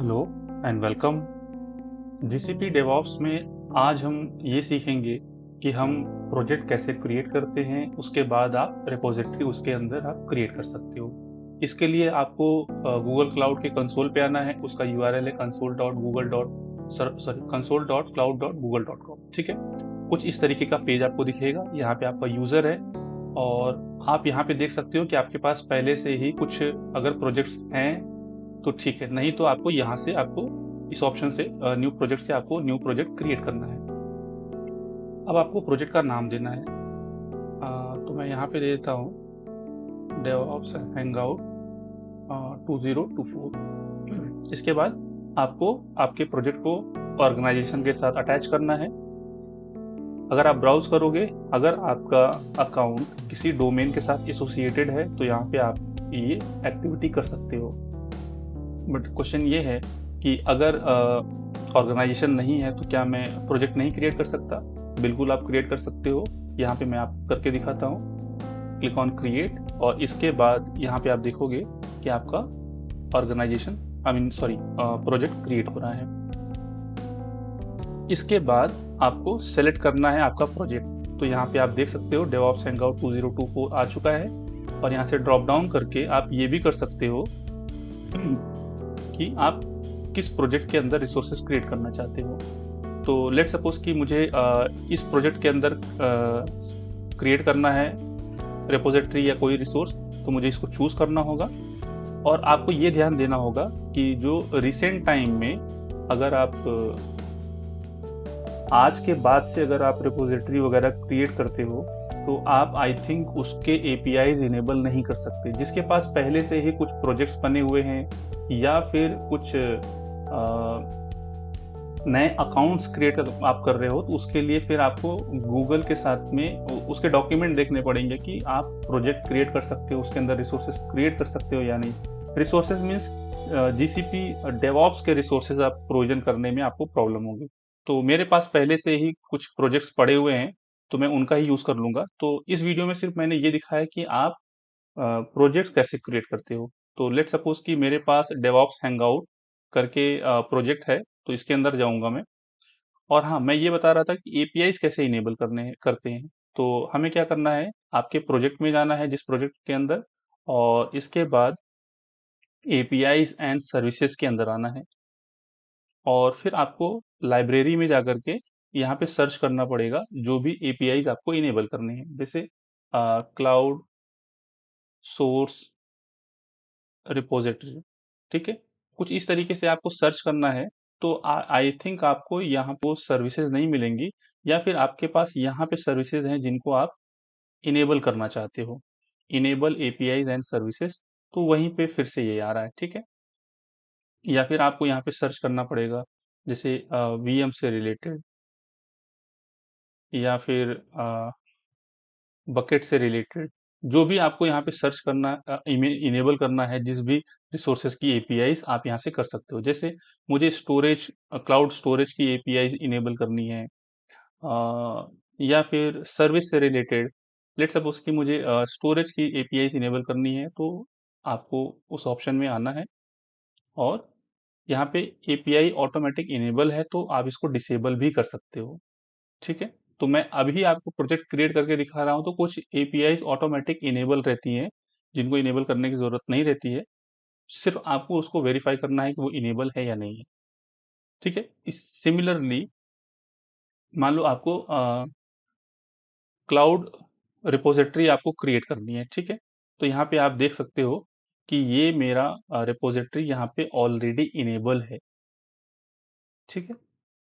Hello and welcome. GCP DevOps में आज हम ये सीखेंगे कि हम प्रोजेक्ट कैसे क्रिएट करते हैं। उसके बाद आप रिपोजिटरी उसके अंदर आप क्रिएट कर सकते हो। इसके लिए आपको गूगल क्लाउड के कंसोल पे आना है। उसका यूआरएल है console.cloud.google.com। ठीक है, कुछ इस तरीके का पेज आपको दिखेगा। यहाँ पे आपका यूजर है और आप यहाँ पे देख सकते हो कि आपके पास पहले से ही कुछ अगर प्रोजेक्ट्स हैं तो ठीक है, नहीं तो आपको यहाँ से आपको इस ऑप्शन से न्यू प्रोजेक्ट से आपको न्यू प्रोजेक्ट क्रिएट करना है। अब आपको प्रोजेक्ट का नाम देना है। तो मैं यहाँ पे दे देता हूँ डेवऑप्स हैंगआउट 2024। इसके बाद आपको आपके प्रोजेक्ट को ऑर्गेनाइजेशन के साथ अटैच करना है। अगर आप ब्राउज करोगे, अगर आपका अकाउंट किसी डोमेन के साथ एसोसिएटेड है तो यहाँ पे आप ये एक्टिविटी कर सकते हो। बट क्वेश्चन ये है कि अगर ऑर्गेनाइजेशन नहीं है तो क्या मैं प्रोजेक्ट नहीं क्रिएट कर सकता? बिल्कुल आप क्रिएट कर सकते हो। यहाँ पे मैं आपको करके दिखाता हूँ। क्लिक ऑन क्रिएट और इसके बाद यहाँ पे आप देखोगे कि आपका ऑर्गेनाइजेशन सॉरी प्रोजेक्ट क्रिएट हो रहा है। इसके बाद आपको सेलेक्ट करना है आपका प्रोजेक्ट। तो यहाँ पे आप देख सकते हो डेवऑप्स हैंगआउट 2024 आ चुका है और यहाँ से ड्रॉप डाउन करके आप ये भी कर सकते हो कि आप किस प्रोजेक्ट के अंदर रिसोर्सेज क्रिएट करना चाहते हो। तो लेट सपोज कि मुझे इस प्रोजेक्ट के अंदर क्रिएट करना है रिपोजिटरी या कोई रिसोर्स, तो मुझे इसको चूज करना होगा। और आपको ये ध्यान देना होगा कि जो रिसेंट टाइम में अगर आप आज के बाद से अगर आप रिपोजिटरी वगैरह क्रिएट करते हो तो आप आई थिंक उसके एपीआईज इनेबल नहीं कर सकते। जिसके पास पहले से ही कुछ प्रोजेक्ट्स बने हुए हैं या फिर कुछ नए अकाउंट्स क्रिएट आप कर रहे हो तो उसके लिए फिर आपको गूगल के साथ में उसके डॉक्यूमेंट देखने पड़ेंगे कि आप प्रोजेक्ट क्रिएट कर सकते हो, उसके अंदर रिसोर्सेज क्रिएट कर सकते हो या नहीं। रिसोर्सेज मीन्स जीसीपी डेवऑप्स के रिसोर्सेज आप प्रोविजन करने में आपको प्रॉब्लम होगी। तो मेरे पास पहले से ही कुछ प्रोजेक्ट्स पड़े हुए हैं तो मैं उनका ही यूज कर लूंगा। तो इस वीडियो में सिर्फ मैंने ये दिखाया कि आप प्रोजेक्ट्स कैसे क्रिएट करते हो। तो लेट सपोज कि मेरे पास डेवऑप्स हैंगआउट करके प्रोजेक्ट है, तो इसके अंदर जाऊंगा मैं। और हाँ, मैं ये बता रहा था कि एपीआईज कैसे इनेबल करते हैं। तो हमें क्या करना है, आपके प्रोजेक्ट में जाना है जिस प्रोजेक्ट के अंदर, और इसके बाद एपीआईज एंड सर्विसेज के अंदर आना है। और फिर आपको लाइब्रेरी में जाकर के यहाँ पे सर्च करना पड़ेगा जो भी एपीआईज आपको इनेबल करने हैं, जैसे क्लाउड सोर्स रिपोजिटरी। ठीक है, कुछ इस तरीके से आपको सर्च करना है। तो आई थिंक आपको यहाँ पे सर्विसेज नहीं मिलेंगी, या फिर आपके पास यहाँ पे सर्विसेज हैं जिनको आप इनेबल करना चाहते हो, इनेबल एपीआईज एंड सर्विसेज। तो वहीं पे फिर से ये आ रहा है। ठीक है, या फिर आपको यहाँ पे सर्च करना पड़ेगा जैसे वीएम से रिलेटेड, या फिर बकेट से रिलेटेड। जो भी आपको यहाँ पे सर्च करना इनेबल करना है, जिस भी रिसोर्सेज की एपीआईज आप यहाँ से कर सकते हो। जैसे मुझे स्टोरेज क्लाउड स्टोरेज की एपीआईज इनेबल करनी है, या फिर सर्विस से रिलेटेड। लेट सपोज कि मुझे स्टोरेज की एपीआईज इनेबल करनी है, तो आपको उस ऑप्शन में आना है और यहाँ पे एपीआई ऑटोमेटिक इनेबल है तो आप इसको डिसेबल भी कर सकते हो। ठीक है, तो मैं अभी आपको प्रोजेक्ट क्रिएट करके दिखा रहा हूँ। तो कुछ एपीआईज ऑटोमेटिक इनेबल रहती हैं जिनको इनेबल करने की जरूरत नहीं रहती है, सिर्फ आपको उसको वेरीफाई करना है कि वो इनेबल है या नहीं है। ठीक है, इस सिमिलरली मान लो आपको क्लाउड रिपोजिटरी आपको क्रिएट करनी है। ठीक है, तो यहाँ पे आप देख सकते हो कि ये मेरा रिपोजिटरी यहाँ पे ऑलरेडी इनेबल है। ठीक है,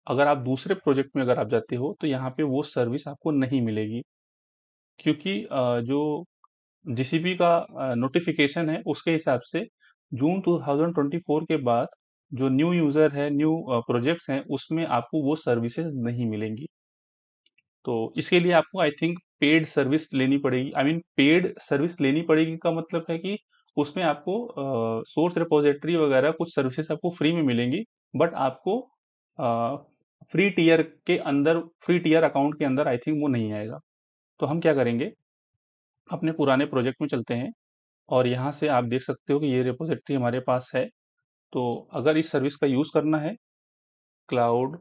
अगर आप दूसरे प्रोजेक्ट में अगर आप जाते हो तो यहाँ पे वो सर्विस आपको नहीं मिलेगी, क्योंकि जो जीसीपी का नोटिफिकेशन है उसके हिसाब से जून 2024 के बाद जो न्यू यूजर है, न्यू प्रोजेक्ट्स हैं, उसमें आपको वो सर्विसेज नहीं मिलेंगी। तो इसके लिए आपको आई थिंक पेड सर्विस लेनी पड़ेगी। आई मीन पेड सर्विस लेनी पड़ेगी का मतलब है कि उसमें आपको सोर्स रिपोजिटरी वगैरह कुछ सर्विसेज आपको फ्री में मिलेंगी, बट आपको फ्री टीयर के अंदर, फ्री टीयर अकाउंट के अंदर आई थिंक वो नहीं आएगा। तो हम क्या करेंगे, अपने पुराने प्रोजेक्ट में चलते हैं और यहाँ से आप देख सकते हो कि ये रिपोजिटरी हमारे पास है। तो अगर इस सर्विस का यूज़ करना है, क्लाउड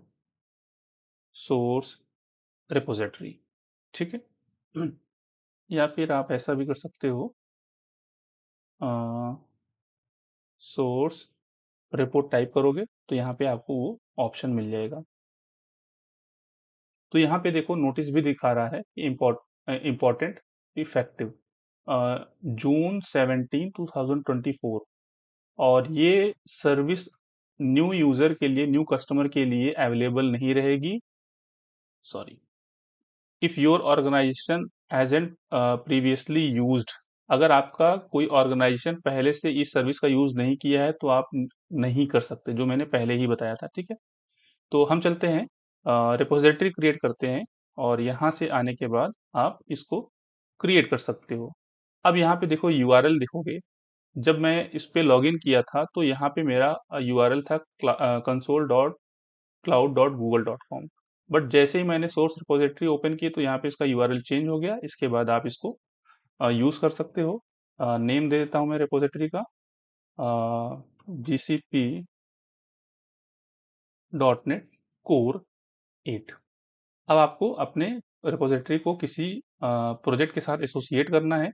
सोर्स रिपोजिटरी, ठीक है। या फिर आप ऐसा भी कर सकते हो, सोर्स रिपोर्ट टाइप करोगे तो यहाँ पे आपको वो ऑप्शन मिल जाएगा। तो यहाँ पे देखो नोटिस भी दिखा रहा है, इम्पोर्टेंट इफेक्टिव जून 17 2024, और ये सर्विस न्यू यूजर के लिए, न्यू कस्टमर के लिए अवेलेबल नहीं रहेगी। Sorry, if your organisation hasn't previously used, अगर आपका कोई ऑर्गेनाइजेशन पहले से इस सर्विस का यूज नहीं किया है तो आप नहीं कर सकते, जो मैंने पहले ही बताया था, ठीक है। तो हम चलते हैं, रिपोजिटरी क्रिएट करते हैं, और यहाँ से आने के बाद आप इसको क्रिएट कर सकते हो। अब यहाँ पे देखो यूआरएल देखोगे, जब मैं इस पे लॉगिन किया था तो यहाँ पे मेरा यूआरएल था console.cloud.google.com। बट जैसे ही मैंने सोर्स रिपोजिटरी ओपन की तो यहाँ पे इसका यूआरएल चेंज हो गया। इसके बाद आप इसको यूज कर सकते हो। नेम दे देता हूँ मैं रिपोजिटरी का, GCP.NET Core 8। अब आपको अपने रिपोजिटरी को किसी प्रोजेक्ट के साथ एसोसिएट करना है,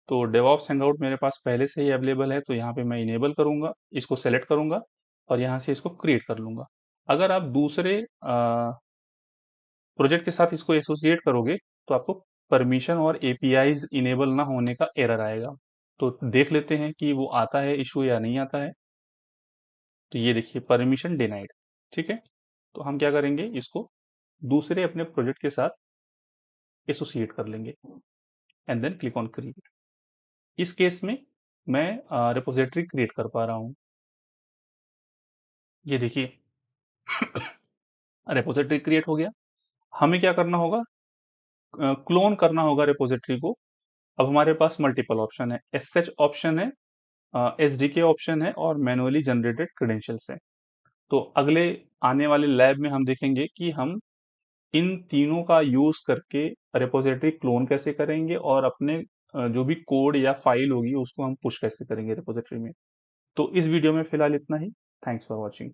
तो डेवऑप्स हैंगआउट मेरे पास पहले से ही अवेलेबल है, तो यहाँ पे मैं इनेबल करूंगा, इसको सेलेक्ट करूंगा और यहाँ से इसको क्रिएट कर लूंगा। अगर आप दूसरे प्रोजेक्ट के साथ इसको एसोसिएट करोगे तो आपको परमिशन और एपीआईज इनेबल ना होने का एरर आएगा। तो देख लेते हैं कि वो आता है इशू या नहीं आता है। तो ये देखिए, परमिशन डिनाइड, ठीक है। तो हम क्या करेंगे, इसको दूसरे अपने प्रोजेक्ट के साथ एसोसिएट कर लेंगे and then click on create. इस केस में मैं रिपोजिटरी क्रिएट कर पा रहा हूँ। ये देखिए, रिपोजिटरी क्रिएट हो गया। हमें क्या करना होगा, क्लोन करना होगा रिपोजिटरी को। अब हमारे पास मल्टीपल ऑप्शन है, एसएच ऑप्शन है, एसडीके ऑप्शन है और मैनुअली जनरेटेड क्रेडेंशियल्स है। तो अगले आने वाले लैब में हम देखेंगे कि हम इन तीनों का यूज करके रिपोजिटरी क्लोन कैसे करेंगे और अपने जो भी कोड या फाइल होगी उसको हम पुश कैसे करेंगे रिपोजिटरी में। तो इस वीडियो में फिलहाल इतना ही। Thanks for watching.